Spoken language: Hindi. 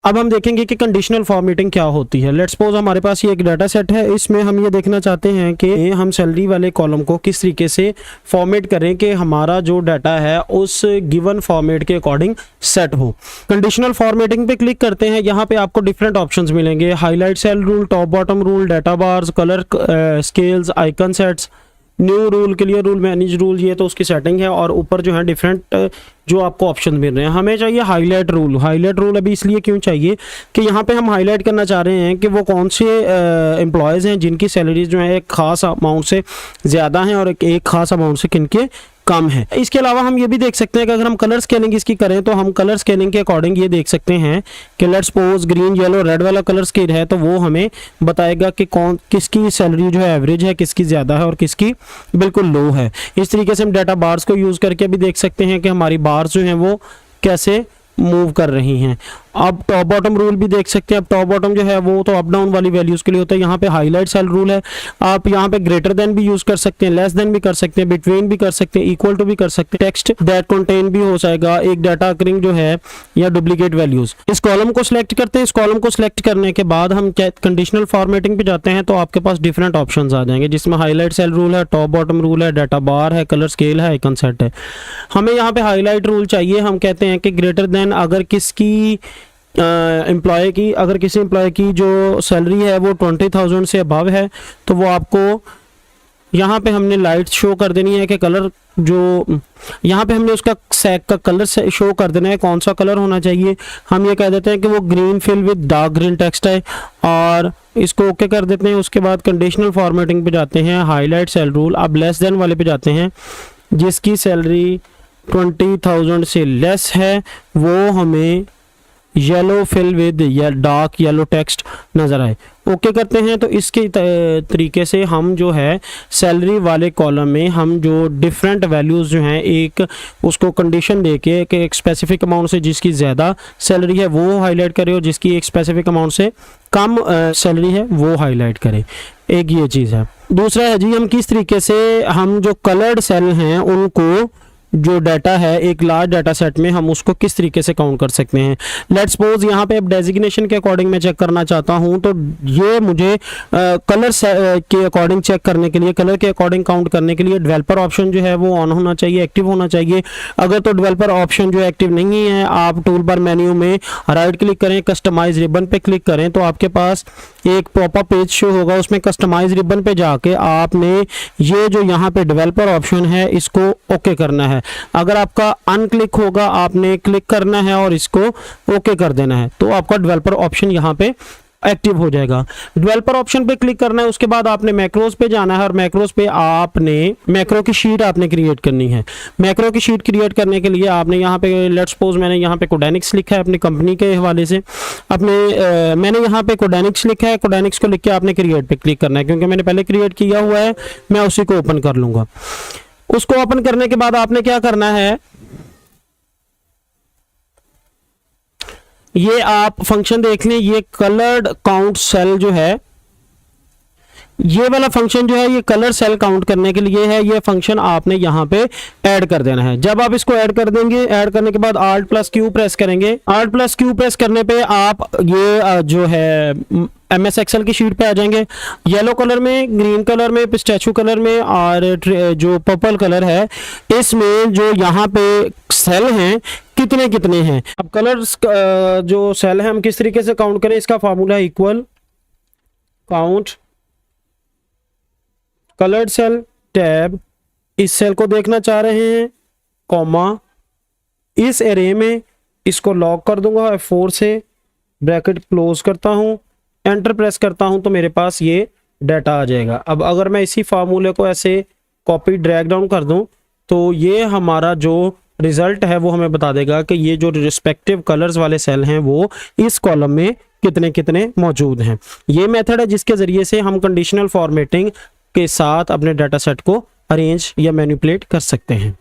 अब हम देखेंगे कि कंडीशनल फॉर्मेटिंग क्या होती है। लेट्स सपोज हमारे पास ये एक डाटा सेट है, इसमें हम ये देखना चाहते हैं कि हम सैलरी वाले कॉलम को किस तरीके से फॉर्मेट करें कि हमारा जो डाटा है उस गिवन फॉर्मेट के अकॉर्डिंग सेट हो। कंडीशनल फॉर्मेटिंग पे क्लिक करते हैं, यहाँ पे आपको डिफरेंट ऑप्शंस मिलेंगे, highlight cell rule, top bottom rule, data bars, colour scales, icon sets, new rule, clear rule, manage rule, ये तो उसकी सेटिंग है। और ऊपर जो है डिफरेंट जो आपको ऑप्शन मिल रहे हैं। हमें चाहिए हाईलाइट रूल। हाईलाइट रूल अभी इसलिए क्यों चाहिए कि यहाँ पे हम हाईलाइट करना चाह रहे हैं कि वो कौन से एम्प्लॉयज़ हैं जिनकी सैलरीज जो है एक ख़ास अमाउंट से ज़्यादा हैं और एक ख़ास अमाउंट से किनके कम है। इसके अलावा हम ये भी देख सकते हैं कि अगर हम कलर स्कैनिंग इसकी करें तो हम कलर स्कैनिंग के अकॉर्डिंग ये देख सकते हैं कि let's suppose green, yellow, red वाला कलर स्केल है तो वो हमें बताएगा कि कौन किसकी सैलरी जो है एवरेज है, किसकी ज़्यादा है और किसकी बिल्कुल लो है। इस तरीके से हम डाटा बार्स को यूज़ करके भी देख सकते हैं कि हमारी बार्स जो हैं वो कैसे मूव कर रही हैं। अब टॉप बॉटम रूल भी देख सकते हैं। अब टॉप बॉटम जो है वो तो अप डाउन वाली वैल्यूज़ के लिए होता है। यहाँ पे हाईलाइट सेल रूल है, आप यहाँ पे ग्रेटर देन भी यूज़ कर सकते हैं, लेस देन भी कर सकते हैं, बिटवीन भी कर सकते हैं, इक्वल टू भी कर सकते हैं, टेक्स्ट दैट कंटेन भी हो जाएगा, एक डाटा अकरिंग जो है या डुप्लीकेट वैल्यूज़। इस कॉलम को सिलेक्ट करते हैं। इस कॉलम को सिलेक्ट करने के बाद हम कंडीशनल फॉर्मेटिंग पे जाते हैं तो आपके पास डिफरेंट ऑप्शन आ जाएंगे, जिसमें हाईलाइट सेल रूल है, टॉप बॉटम रूल है, डाटा बार है, कलर स्केल है, आइकन सेट है। हमें यहाँ पे हाईलाइट रूल चाहिए। हम कहते हैं कि ग्रेटर देन अगर किसी एम्प्लॉय की जो सैलरी है वो 20,000 से अबव है तो वो आपको यहाँ पे हमने लाइट शो कर देनी है कि कलर जो यहाँ पे हमने उसका सैक का कलर शो कर देना है, कौन सा कलर होना चाहिए। हम ये कह देते हैं कि वो green fill with dark green text है और इसको ओके कर देते हैं। उसके बाद कंडीशनल फॉर्मेटिंग पे जाते हैं, हाईलाइट सेल रूल। अब लेस देन वाले पे जाते हैं, जिसकी सैलरी 20,000 से लेस है वो हमें येलो फिल विद या डार्क येलो टेक्स्ट नज़र आए, ओके करते हैं। तो इसके तरीके से हम जो है सैलरी वाले कॉलम में हम जो डिफरेंट वैल्यूज़ जो हैं एक उसको कंडीशन देके कि एक स्पेसिफिक अमाउंट से जिसकी ज़्यादा सैलरी है वो हाईलाइट करें और जिसकी एक स्पेसिफिक अमाउंट से कम सैलरी है वो हाईलाइट करें। एक ये चीज़ है। दूसरा है जी हम किस तरीके से हम जो कलर्ड सेल हैं उनको जो डाटा है एक लार्ज डाटा सेट में हम उसको किस तरीके से काउंट कर सकते हैं। लेट्स सपोज यहाँ पे अब डेजिग्नेशन के अकॉर्डिंग मैं चेक करना चाहता हूँ तो ये मुझे कलर के अकॉर्डिंग चेक करने के लिए, कलर के अकॉर्डिंग काउंट करने के लिए डेवलपर ऑप्शन जो है वो ऑन होना चाहिए, एक्टिव होना चाहिए। अगर तो डेवलपर ऑप्शन जो एक्टिव नहीं है, आप टूल बार मेन्यू में राइट क्लिक करें, कस्टमाइज रिबन पे क्लिक करें तो आपके पास एक पॉपअप पेज शो होगा। उसमें कस्टमाइज रिबन पे जाके आपने ये जो यहाँ पे डेवलपर ऑप्शन है इसको ओके करना है। अगर आपका अनक्लिक होगा आपने क्लिक करना है और इसको ओके कर देना है तो आपका डेवलपर ऑप्शन यहाँ पे एक्टिव हो जाएगा। डेवलपर ऑप्शन पे क्लिक करना है, उसके बाद आपने मैक्रोज पे जाना है और मैक्रोज पे आपने मैक्रो की शीट आपने क्रिएट करनी है। मैक्रो की शीट क्रिएट करने के लिए आपने यहाँ पे लेट्स सपोज मैंने यहाँ पे कोडाइनिक्स लिखा है अपनी कंपनी के हवाले से, मैंने यहाँ पे कोडाइनिक्स लिखा है, कोडाइनिक्स को लिख के आपने क्रिएट पे क्लिक करना है क्योंकि मैंने पहले क्रिएट किया हुआ है, मैं उसी को ओपन कर लूंगा। उसको ओपन करने के बाद आपने क्या करना है, ये आप फंक्शन देख लें, ये कलर्ड काउंट सेल जो है ये वाला फंक्शन जो है ये कलर सेल काउंट करने के लिए है। ये फंक्शन आपने यहाँ पे ऐड कर देना है। जब आप इसको ऐड कर देंगे, ऐड करने के बाद Alt+Q प्रेस करेंगे। Alt+Q प्रेस करने पे आप ये जो है MS Excel की शीट पे आ जाएंगे। येलो कलर में, ग्रीन कलर में, पिस्ताचियो कलर में और जो पर्पल कलर है इसमें जो यहाँ पे सेल हैं कितने कितने हैं। अब कलर्स जो सेल है हम किस तरीके से काउंट करें, इसका formula equal count coloured cell tab, इस सेल को देखना चाह रहे हैं, कॉमा, इस एरे में इसको लॉक कर दूंगा F4 से, ब्रैकेट क्लोज करता हूं, एंटर प्रेस करता हूं तो मेरे पास ये डाटा आ जाएगा। अब अगर मैं इसी फार्मूले को ऐसे कॉपी ड्रैग डाउन कर दूं तो ये हमारा जो रिजल्ट है वो हमें बता देगा कि ये जो रिस्पेक्टिव कलर्स वाले सेल हैं वो इस कॉलम में कितने कितने मौजूद हैं। ये मेथड है जिसके ज़रिए से हम कंडीशनल फॉर्मेटिंग के साथ अपने डाटा सेट को अरेंज या मैनिपुलेट कर सकते हैं।